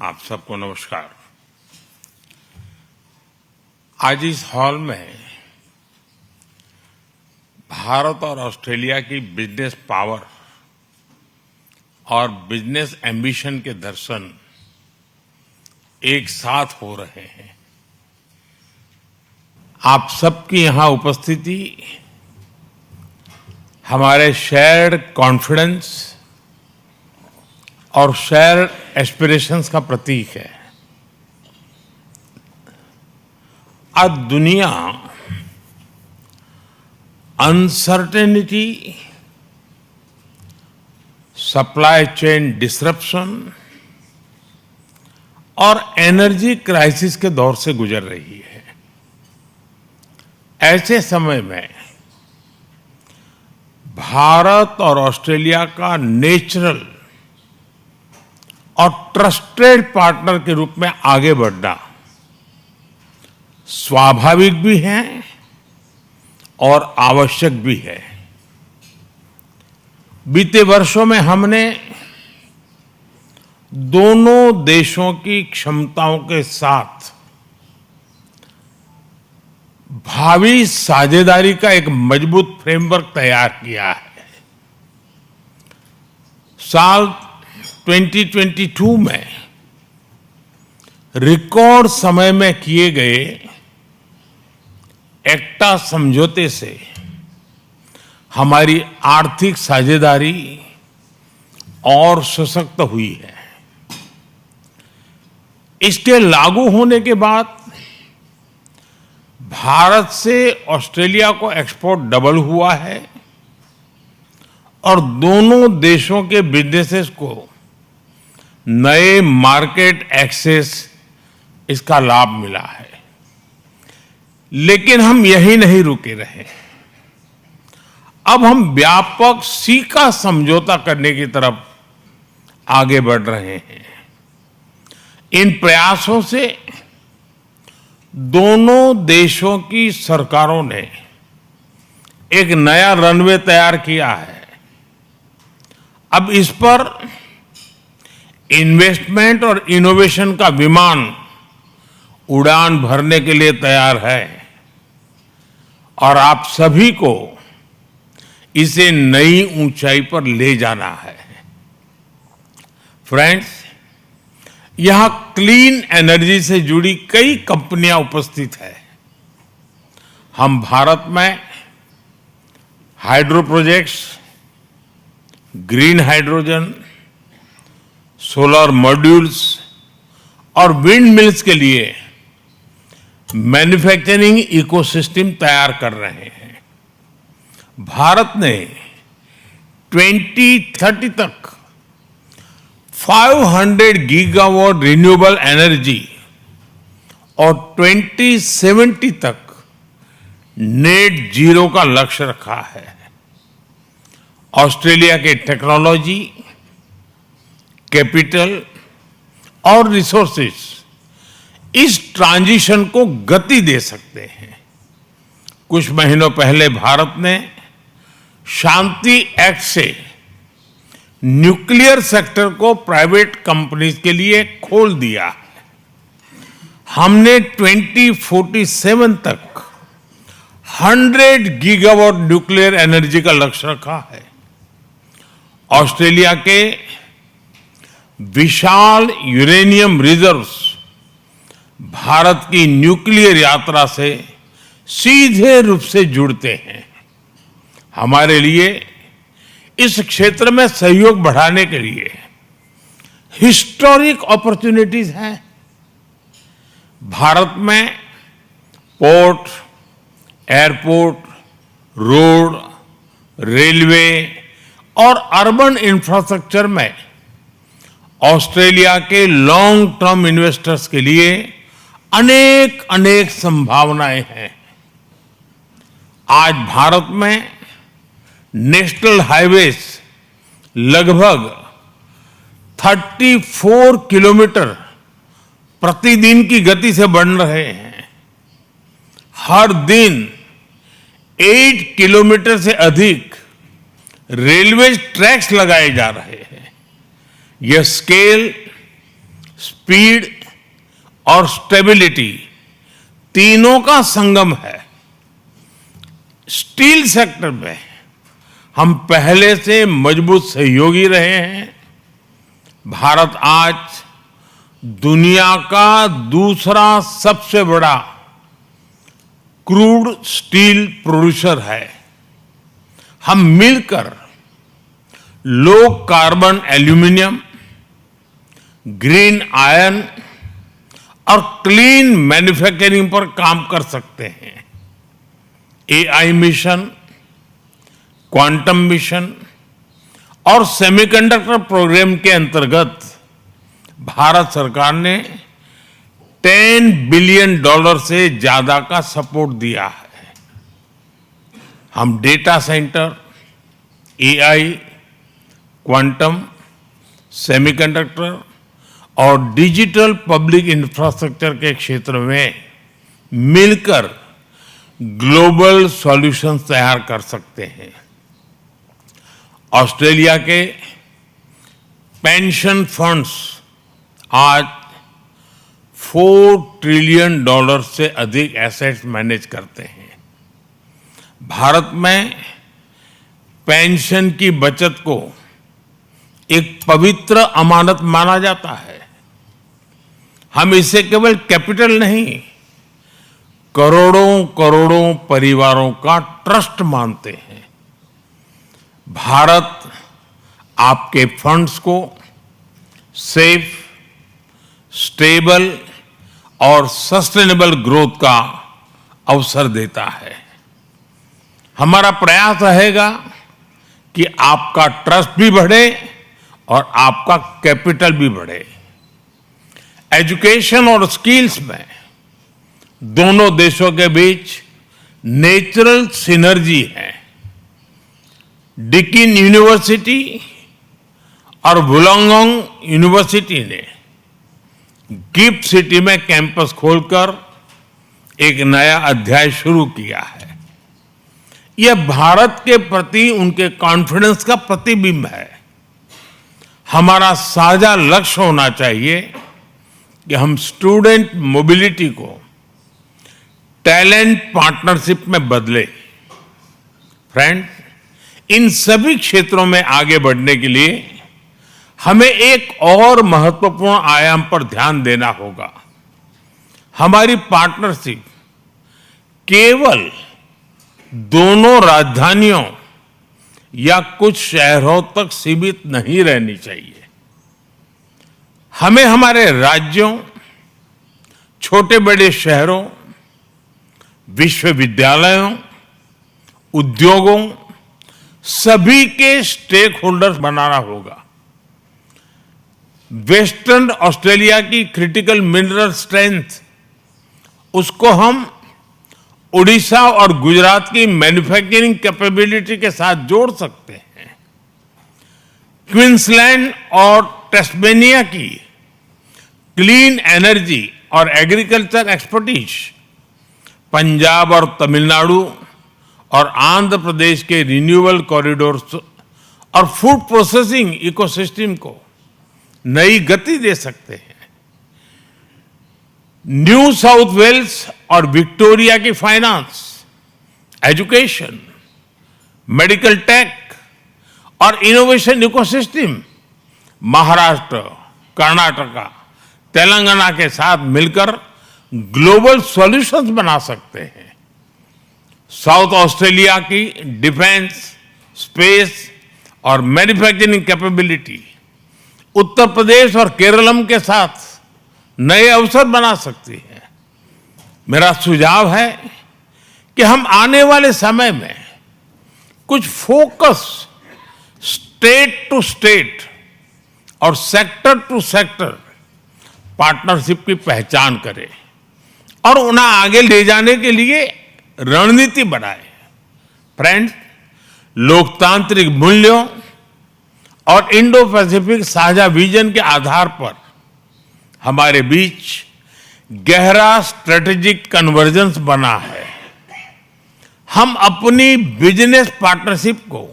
आप सबको नमस्कार। आज इस हॉल में भारत और ऑस्ट्रेलिया की बिजनेस पावर और बिजनेस एम्बिशन के दर्शन एक साथ हो रहे हैं। आप सबकी यहां उपस्थिति हमारे शेयर्ड कॉन्फिडेंस और शेयर्ड एस्पिरेशंस का प्रतीक है। आज दुनिया अनसर्टेनिटी, सप्लाई चेन डिसरप्शन और एनर्जी क्राइसिस के दौर से गुजर रही है। ऐसे समय में भारत और ऑस्ट्रेलिया का नेचुरल और ट्रस्टेड पार्टनर के रूप में आगे बढ़ना स्वाभाविक भी है और आवश्यक भी है। बीते वर्षों में हमने दोनों देशों की क्षमताओं के साथ भावी साझेदारी का एक मजबूत फ्रेमवर्क तैयार किया है। साल 2022 में रिकॉर्ड समय में किए गए एक्टा समझौते से हमारी आर्थिक साझेदारी और सशक्त हुई है। इसके लागू होने के बाद भारत से ऑस्ट्रेलिया को एक्सपोर्ट डबल हुआ है और दोनों देशों के बिजनेसेस को नए मार्केट एक्सेस इसका लाभ मिला है। लेकिन हम यही नहीं रुके रहे। अब हम व्यापक सीका समझौता करने की तरफ आगे बढ़ रहे हैं। इन प्रयासों से दोनों देशों की सरकारों ने एक नया रनवे तैयार किया है। अब इस पर इन्वेस्टमेंट और इनोवेशन का विमान उड़ान भरने के लिए तैयार है और आप सभी को इसे नई ऊंचाई पर ले जाना है। फ्रेंड्स, यहां क्लीन एनर्जी से जुड़ी कई कंपनियां उपस्थित है। हम भारत में hydro projects, green hydrogen, solar modules और विंड मिल्स के लिए मैन्युफैक्चरिंग इकोसिस्टम तैयार कर रहे हैं। भारत ने 2030 तक 500 गीगावाट रिन्यूएबल एनर्जी और 2070 तक नेट जीरो का लक्ष्य रखा है। ऑस्ट्रेलिया के टेक्नोलॉजी, कैपिटल और रिसोर्सेस इस ट्रांजिशन को गति दे सकते हैं। कुछ महीनों पहले भारत ने शांति एक्ट से न्यूक्लियर सेक्टर को प्राइवेट कंपनीज के लिए खोल दिया है। हमने 2047 तक 100 गीगावाट न्यूक्लियर एनर्जी का लक्ष्य रखा है। ऑस्ट्रेलिया के विशाल यूरेनियम रिजर्व्स भारत की न्यूक्लियर यात्रा से सीधे रूप से जुड़ते हैं। हमारे लिए इस क्षेत्र में सहयोग बढ़ाने के लिए हिस्टोरिक अपॉर्चुनिटीज हैं। भारत में पोर्ट, एयरपोर्ट, रोड, रेलवे और अर्बन इंफ्रास्ट्रक्चर में ऑस्ट्रेलिया के लॉन्ग टर्म इन्वेस्टर्स के लिए अनेक अनेक संभावनाएं हैं। आज भारत में नेशनल हाईवेज लगभग 34 किलोमीटर प्रतिदिन की गति से बन रहे हैं। हर दिन 8 किलोमीटर से अधिक रेलवे ट्रैक्स लगाए जा रहे हैं। यह स्केल, स्पीड और स्टेबिलिटी तीनों का संगम है। स्टील सेक्टर में हम पहले से मजबूत सहयोगी रहे हैं। भारत आज दुनिया का दूसरा सबसे बड़ा क्रूड स्टील प्रोड्यूसर है। हम मिलकर low carbon aluminium, green iron और क्लीन मैन्युफैक्चरिंग पर काम कर सकते हैं। एआई मिशन, क्वांटम मिशन और सेमीकंडक्टर प्रोग्राम के अंतर्गत भारत सरकार ने $10 बिलियन से ज्यादा का सपोर्ट दिया है। हम data centre, AI, quantum, semiconductor और डिजिटल पब्लिक इंफ्रास्ट्रक्चर के क्षेत्र में मिलकर ग्लोबल सॉल्यूशंस तैयार कर सकते हैं। ऑस्ट्रेलिया के पेंशन फंड्स आज $4 ट्रिलियन से अधिक एसेट्स मैनेज करते हैं। भारत में पेंशन की बचत को एक पवित्र अमानत माना जाता है। हम इसे केवल कैपिटल नहीं, करोड़ों करोड़ों परिवारों का ट्रस्ट मानते हैं। भारत आपके फंड्स को सेफ, स्टेबल और सस्टेनेबल ग्रोथ का अवसर देता है। हमारा प्रयास रहेगा कि आपका ट्रस्ट भी बढ़े और आपका कैपिटल भी बढ़े। एजुकेशन और स्किल्स में दोनों देशों के बीच नेचुरल सिनर्जी है। डिकिन यूनिवर्सिटी और वुलंगडोंग यूनिवर्सिटी ने गिफ्ट सिटी में कैंपस खोलकर एक नया अध्याय शुरू किया है। यह भारत के प्रति उनके कॉन्फिडेंस का प्रतिबिंब है। हमारा साझा लक्ष्य होना चाहिए कि हम स्टूडेंट मोबिलिटी को टैलेंट पार्टनरशिप में बदले। फ्रेंड, इन सभी क्षेत्रों में आगे बढ़ने के लिए हमें एक और महत्वपूर्ण आयाम पर ध्यान देना होगा। हमारी पार्टनरशिप केवल दोनों राजधानियों या कुछ शहरों तक सीमित नहीं रहनी चाहिए। हमें हमारे राज्यों, छोटे बड़े शहरों, विश्वविद्यालयों, उद्योगों, सभी के स्टेक होल्डर्स बनाना होगा। वेस्टर्न ऑस्ट्रेलिया की क्रिटिकल मिनरल स्ट्रेंथ, उसको हम उड़ीसा और गुजरात की मैन्युफैक्चरिंग कैपेबिलिटी के साथ जोड़ सकते हैं। क्वींसलैंड और टेस्मेनिया की क्लीन एनर्जी और एग्रीकल्चर एक्सपर्टीज, पंजाब और तमिलनाडु और आंध्र प्रदेश के रिन्यूएबल कॉरिडोर्स और फूड प्रोसेसिंग इकोसिस्टम को नई गति दे सकते हैं। न्यू साउथ वेल्स और विक्टोरिया की फाइनेंस, एजुकेशन, मेडिकल टेक और इनोवेशन इकोसिस्टम महाराष्ट्र, कर्नाटका, तेलंगाना के साथ मिलकर ग्लोबल सॉल्यूशंस बना सकते हैं। साउथ ऑस्ट्रेलिया की डिफेंस, स्पेस और मैन्युफैक्चरिंग कैपेबिलिटी उत्तर प्रदेश और केरलम के साथ नए अवसर बना सकती है। मेरा सुझाव है कि हम आने वाले समय में कुछ फोकस स्टेट टू स्टेट और सेक्टर टू सेक्टर पार्टनरशिप की पहचान करें और उन्हें आगे ले जाने के लिए रणनीति बनाए। फ्रेंड्स, लोकतांत्रिक मूल्यों और इंडो पैसिफिक साझा विजन के आधार पर हमारे बीच गहरा स्ट्रेटेजिक कन्वर्जेंस बना है। हम अपनी बिजनेस पार्टनरशिप को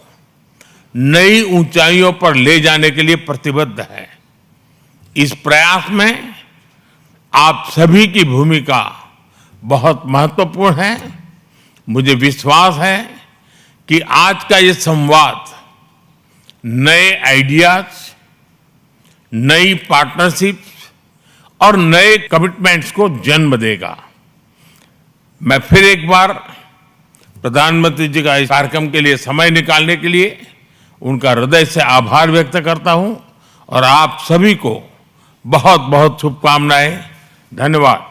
नई ऊंचाइयों पर ले जाने के लिए प्रतिबद्ध हैं। इस प्रयास में आप सभी की भूमिका बहुत महत्वपूर्ण है। मुझे विश्वास है कि आज का ये संवाद नए आइडियाज, नई पार्टनरशिप्स और नए कमिटमेंट्स को जन्म देगा। मैं फिर एक बार प्रधानमंत्री जी का इस कार्यक्रम के लिए समय निकालने के लिए उनका हृदय से आभार व्यक्त करता हूं और आप सभी को बहुत बहुत शुभकामनाएं। धन्यवाद।